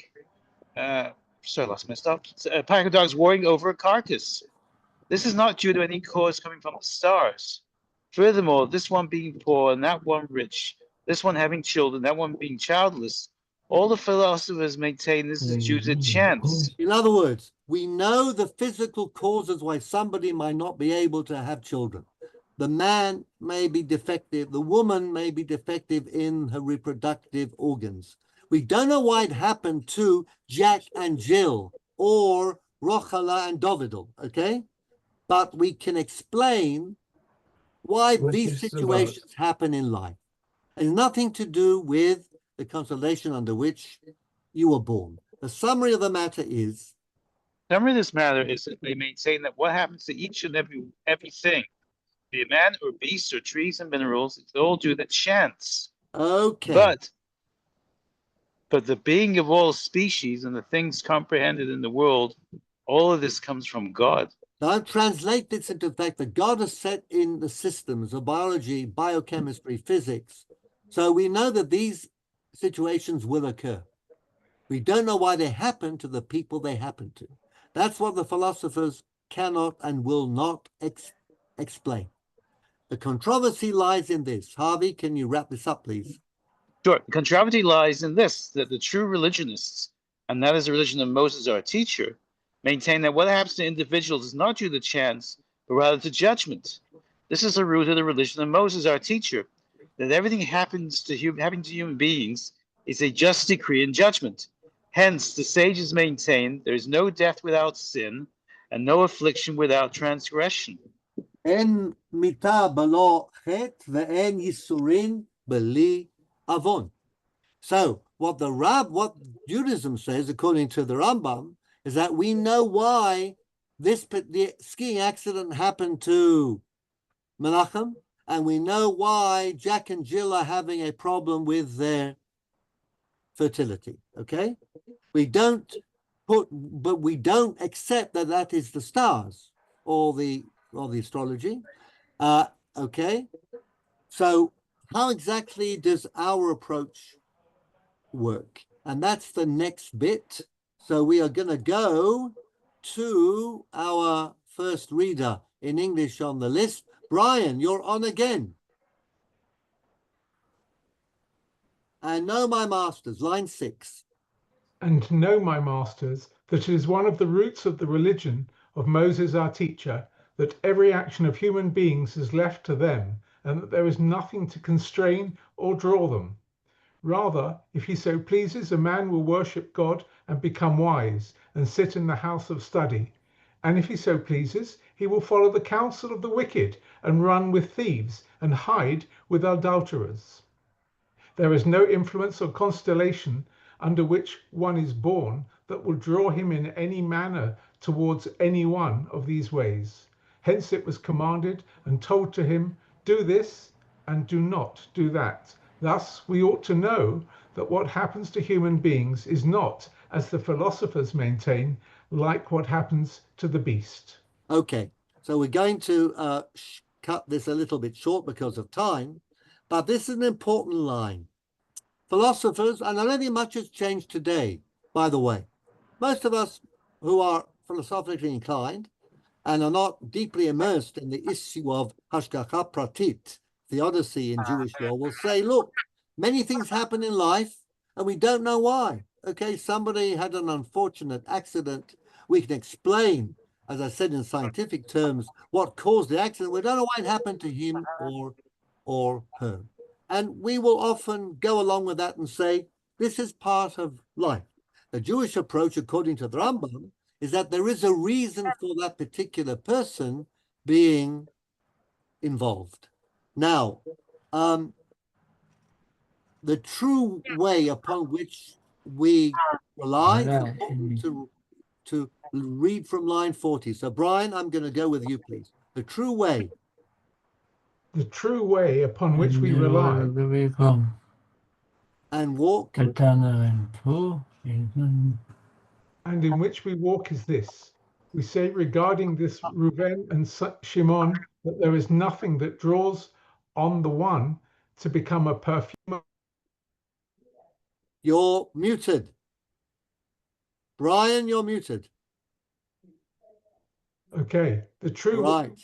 Sorry, I lost my stop. A pack of dogs warring over a carcass. This is not due to any cause coming from the stars. Furthermore, this one being poor and that one rich, this one having children, that one being childless, all the philosophers maintain this is due to chance. In other words, we know the physical causes why somebody might not be able to have children. The man may be defective, the woman may be defective in her reproductive organs. We don't know why it happened to Jack and Jill or Rochala and Dovidel, okay? But we can explain why these situations happen in life. It has nothing to do with the constellation under which you were born. The summary of the matter is, The summary of this matter is that they maintain that what happens to each and everything, be it man or beast or trees and minerals, it's all due to chance. okay, But the being of all species and the things comprehended in the world, all of this comes from God. don't translate this into the fact that God has set in the systems of biology, biochemistry, physics. So we know that these situations will occur. We don't know why they happen to the people they happen to. That's what the philosophers cannot and will not explain. The controversy lies in this. Harvey, can you wrap this up, please? Sure. The controversy lies in this, that the true religionists, and that is the religion of Moses, our teacher, maintain that what happens to individuals is not due to chance, but rather to judgment. This is the root of the religion of Moses, our teacher, that everything happens to human beings is a just decree and judgment. Hence, the sages maintain there is no death without sin and no affliction without transgression. En mita belo chet ve'en yisurin beli avon. So what Judaism says, according to the Rambam, is that we know why the skiing accident happened to Menachem, and we know why Jack and Jill are having a problem with their fertility. Okay, we don't accept that that is the stars or the astrology. Okay, so how exactly does our approach work? And that's the next bit. So we are going to go to our first reader in English on the list. Brian, you're on again. And know, my masters, line 6. And know, my masters, that it is one of the roots of the religion of Moses our teacher, that every action of human beings is left to them, and that there is nothing to constrain or draw them. Rather, if he so pleases, a man will worship God and become wise, and sit in the house of study. And if he so pleases, he will follow the counsel of the wicked, and run with thieves, and hide with adulterers. There is no influence or constellation under which one is born that will draw him in any manner towards any one of these ways. Hence it was commanded and told to him, do this and do not do that. Thus we ought to know that what happens to human beings is not, as the philosophers maintain, like what happens to the beast. Okay, so we're going to cut this a little bit short because of time, but this is an important line. Philosophers, and I don't think much has changed today, by the way. Most of us who are philosophically inclined and are not deeply immersed in the issue of hashgacha pratit, theodicy in Jewish law, will say, look, many things happen in life and we don't know why. Okay, somebody had an unfortunate accident. We can explain, as I said in scientific terms, what caused the accident. We don't know why it happened to him or her. And we will often go along with that and say, this is part of life. The Jewish approach, according to the Rambam, is that there is a reason for that particular person being involved. Now, the true way upon which we rely to read from line 40. So, Brian, I'm going to go with you, please. The true way. The true way upon which we rely and walk and in which we walk is this. We say regarding this Reuven and Shimon that there is nothing that draws on the one to become a perfumer. You're muted. Brian, you're muted. Okay, the true right.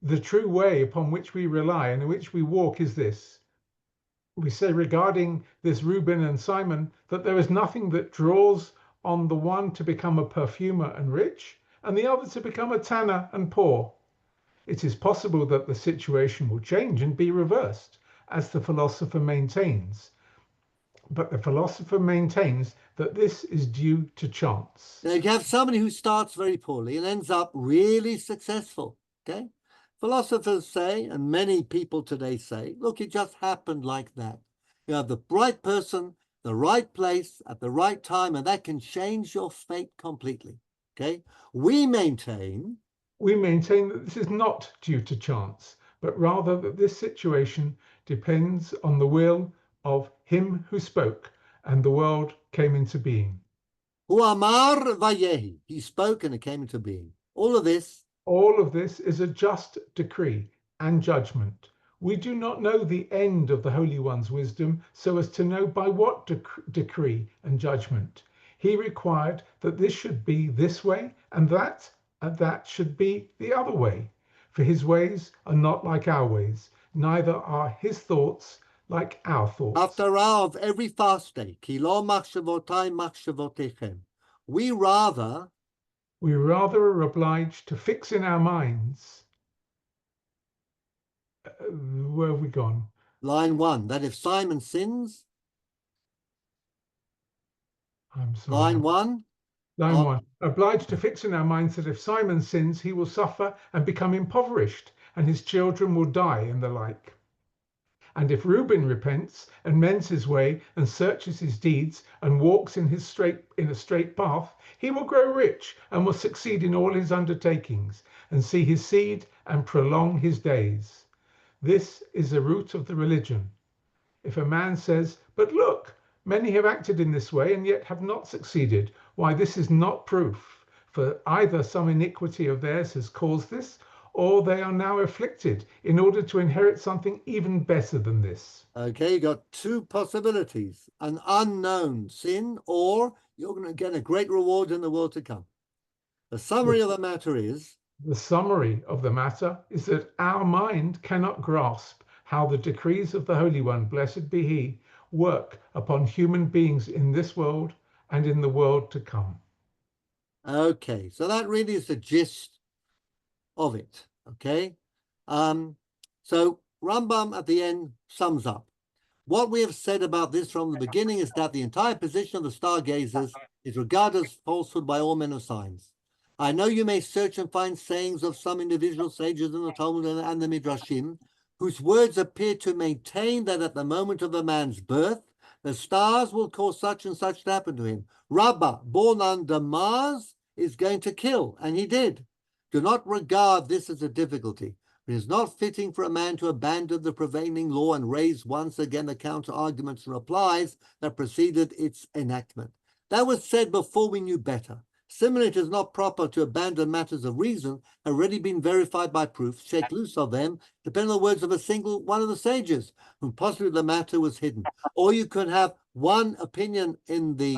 the true way upon which we rely and in which we walk is this. We say regarding this Reuben and Simon that there is nothing that draws on the one to become a perfumer and rich, and the other to become a tanner and poor. It is possible that the situation will change and be reversed, as the philosopher maintains. But the philosopher maintains that this is due to chance. Now, you have somebody who starts very poorly and ends up really successful, okay? Philosophers say, and many people today say, look, it just happened like that. You have the right person, the right place, at the right time, and that can change your fate completely, okay? We maintain that this is not due to chance, but rather that this situation depends on the will of him who spoke, and the world came into being. Hu amar vayehi. He spoke and it came into being. All of this is a just decree and judgment. We do not know the end of the Holy One's wisdom so as to know by what decree and judgment. He required that this should be this way and that should be the other way. For his ways are not like our ways, neither are his thoughts like our thoughts. After of every fast day, ki lo machshavotai machshavotechem. We rather are obliged to fix in our minds. Where have we gone? Line 1, that if Simon sins, I'm sorry. line 1, Line 1, obliged to fix in our minds that if Simon sins, he will suffer and become impoverished, and his children will die, and the like. And if Reuben repents and mends his way and searches his deeds and walks in a straight path, he will grow rich and will succeed in all his undertakings and see his seed and prolong his days. This is the root of the religion. If a man says, but look, many have acted in this way and yet have not succeeded, why, this is not proof, for either some iniquity of theirs has caused this, or they are now afflicted in order to inherit something even better than this. Okay, you got two possibilities, an unknown sin, or you're going to get a great reward in the world to come. The summary of the matter is that our mind cannot grasp how the decrees of the Holy One, blessed be he, work upon human beings in this world and in the world to come. Okay, so that really is the gist of it, okay? So Rambam at the end sums up. What we have said about this from the beginning is that the entire position of the stargazers is regarded as falsehood by all men of science. I know you may search and find sayings of some individual sages in the Talmud and the Midrashim, whose words appear to maintain that at the moment of a man's birth, the stars will cause such and such to happen to him. Rabbah, born under Mars, is going to kill, and he did. Do not regard this as a difficulty. It is not fitting for a man to abandon the prevailing law and raise once again the counter-arguments and replies that preceded its enactment. That was said before we knew better. Similarly, it is not proper to abandon matters of reason already been verified by proof, shake loose of them, depending on the words of a single one of the sages, whom possibly the matter was hidden. Or you could have one opinion in the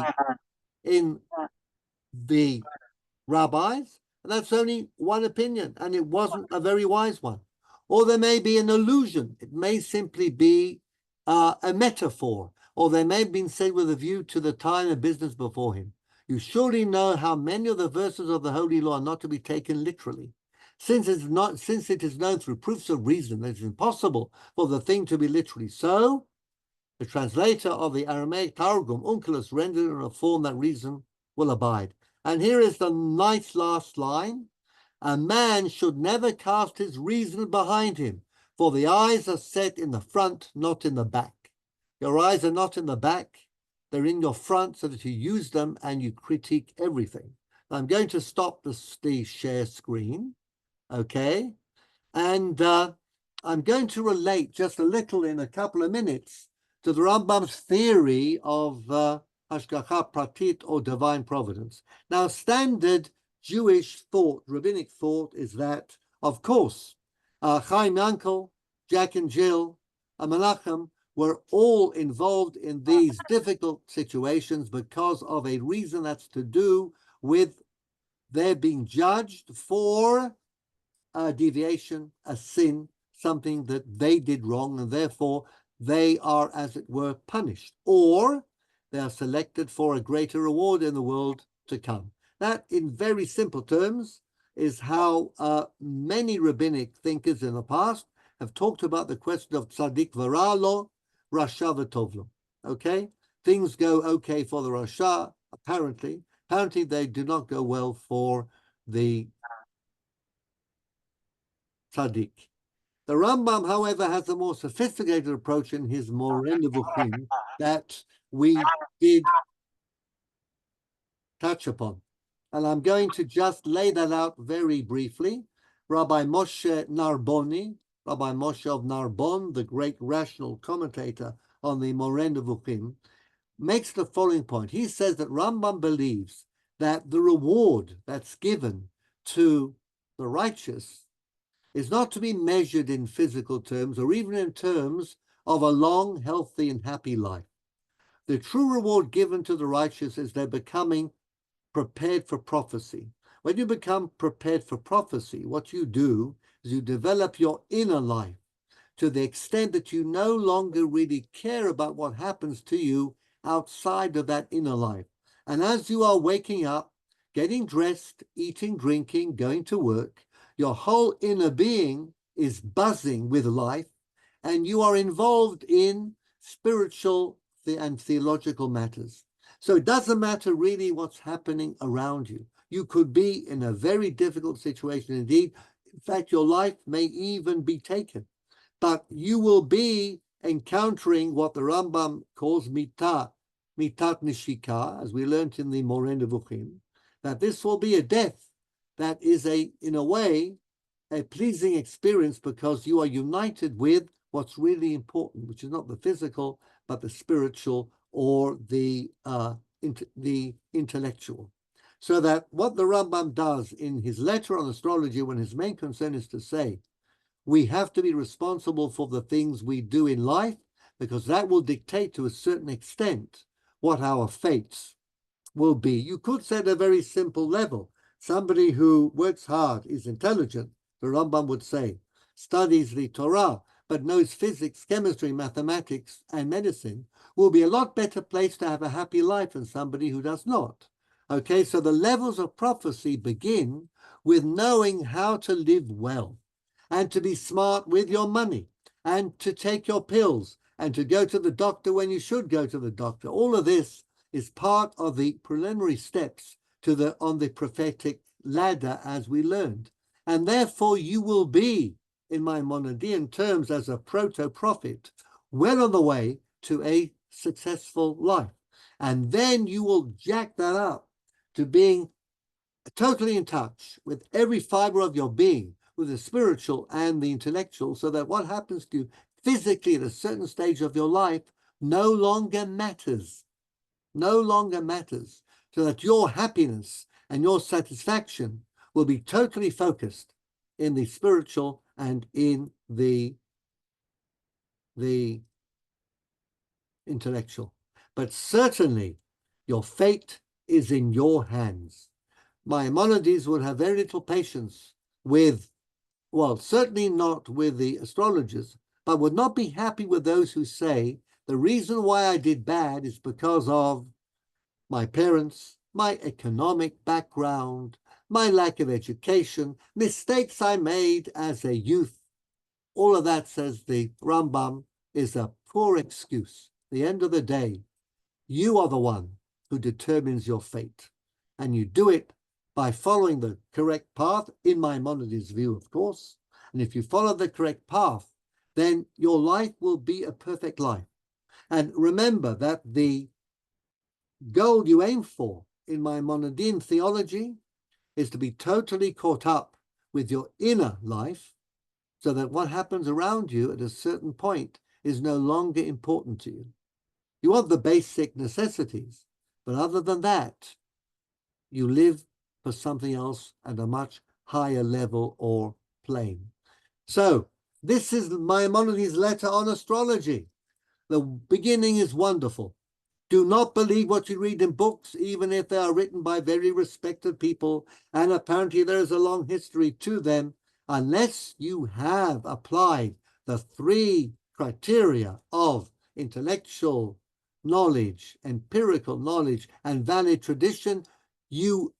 rabbis, and that's only one opinion, and it wasn't a very wise one. Or there may be an illusion. It may simply be a metaphor, or they may have been said with a view to the time and business before him. You surely know how many of the verses of the Holy Law are not to be taken literally. Since it is known through proofs of reason that it is impossible for the thing to be literally so, the translator of the Aramaic Targum, Onkelos, rendered it in a form that reason will abide. And here is the nice last line. A man should never cast his reason behind him, for the eyes are set in the front, not in the back. Your eyes are not in the back, they're in your front so that you use them and you critique everything. I'm going to stop the share screen, okay? And I'm going to relate just a little in a couple of minutes to the Rambam's theory of Hashgacha Pratit or divine providence. Now, standard Jewish thought, rabbinic thought, is that, of course, Chaim Yankel, Jack and Jill, and Menachem were all involved in these difficult situations because of a reason that's to do with their being judged for a deviation, a sin, something that they did wrong, and therefore they are, as it were, punished, or they are selected for a greater reward in the world to come. That, in very simple terms, is how many rabbinic thinkers in the past have talked about the question of tzaddik v'ra'lo, rasha v'tovlo. Okay? Things go okay for the rasha, apparently. Apparently, they do not go well for the tzaddik. The Rambam, however, has a more sophisticated approach in his Moreh Nevuchim that we did touch upon. And I'm going to just lay that out very briefly. Rabbi Moshe Narboni, Rabbi Moshe of Narbonne, the great rational commentator on the Moreh Nevuchim, makes the following point. He says that Rambam believes that the reward that's given to the righteous is not to be measured in physical terms or even in terms of a long, healthy, and happy life. The true reward given to the righteous is they're becoming prepared for prophecy. When you become prepared for prophecy, what you do is you develop your inner life to the extent that you no longer really care about what happens to you outside of that inner life. And as you are waking up, getting dressed, eating, drinking, going to work, your whole inner being is buzzing with life, and you are involved in spiritual and theological matters. So it doesn't matter really what's happening around you. You could be in a very difficult situation indeed. In fact, your life may even be taken. But you will be encountering what the Rambam calls mitat nishika, as we learned in the Moreh Nevuchim, that this will be a death that is, in a way, a pleasing experience because you are united with what's really important, which is not the physical, but the spiritual or the intellectual. So that what the Rambam does in his letter on astrology, when his main concern is to say, we have to be responsible for the things we do in life, because that will dictate to a certain extent what our fates will be. You could say at a very simple level, somebody who works hard, is intelligent, the Rambam would say, studies the Torah, but knows physics, chemistry, mathematics, and medicine, will be a lot better placed to have a happy life than somebody who does not. Okay, so the levels of prophecy begin with knowing how to live well, and to be smart with your money, and to take your pills, and to go to the doctor when you should go to the doctor. All of this is part of the preliminary steps to on the prophetic ladder, as we learned. And therefore you will be, in Maimonidean terms, as a proto-prophet, well on the way to a successful life. And then you will jack that up to being totally in touch with every fiber of your being, with the spiritual and the intellectual, so that what happens to you physically at a certain stage of your life no longer matters. No longer matters. So that your happiness and your satisfaction will be totally focused in the spiritual and in the intellectual. But certainly your fate is in your hands. Maimonides would have very little patience with, well, certainly not with the astrologers, but would not be happy with those who say, the reason why I did bad is because of my parents, my economic background, my lack of education, mistakes I made as a youth. All of that, says the Rambam, is a poor excuse. At the end of the day, you are the one who determines your fate. And you do it by following the correct path, in Maimonides' view, of course. And if you follow the correct path, then your life will be a perfect life. And remember that the goal you aim for in Maimonidean theology is to be totally caught up with your inner life, so that what happens around you at a certain point is no longer important to you. You want the basic necessities, but other than that, you live for something else at a much higher level or plane. So this is Maimonides' letter on astrology. The beginning is wonderful. Do not believe what you read in books, even if they are written by very respected people, and apparently there is a long history to them. unless you have applied the 3 criteria of intellectual knowledge, empirical knowledge, and valid tradition, you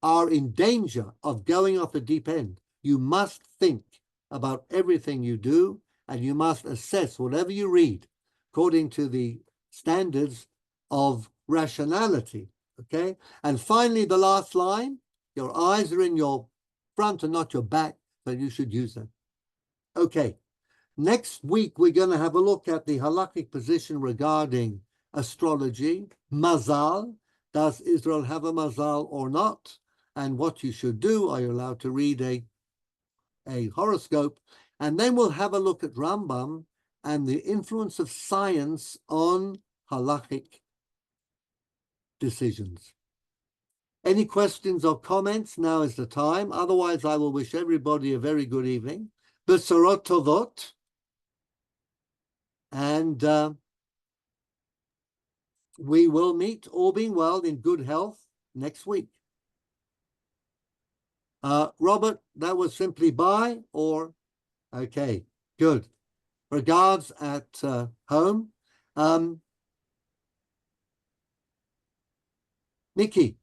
are in danger of going off the deep end. You must think about everything you do, and you must assess whatever you read according to the standards of rationality, okay? And finally, the last line, your eyes are in your front and not your back, so you should use them. Okay, next week, we're going to have a look at the halakhic position regarding astrology, mazal. Does Israel have a mazal or not? And what you should do. Are you allowed to read a horoscope? And then we'll have a look at Rambam and the influence of science on halakhic decisions. Any questions or comments? Now is the time. Otherwise, I will wish everybody a very good evening. Besorot tovot. And we will meet, all being well, in good health next week. Robert, that was simply bye, or? Okay, good. Regards at home. Nikki.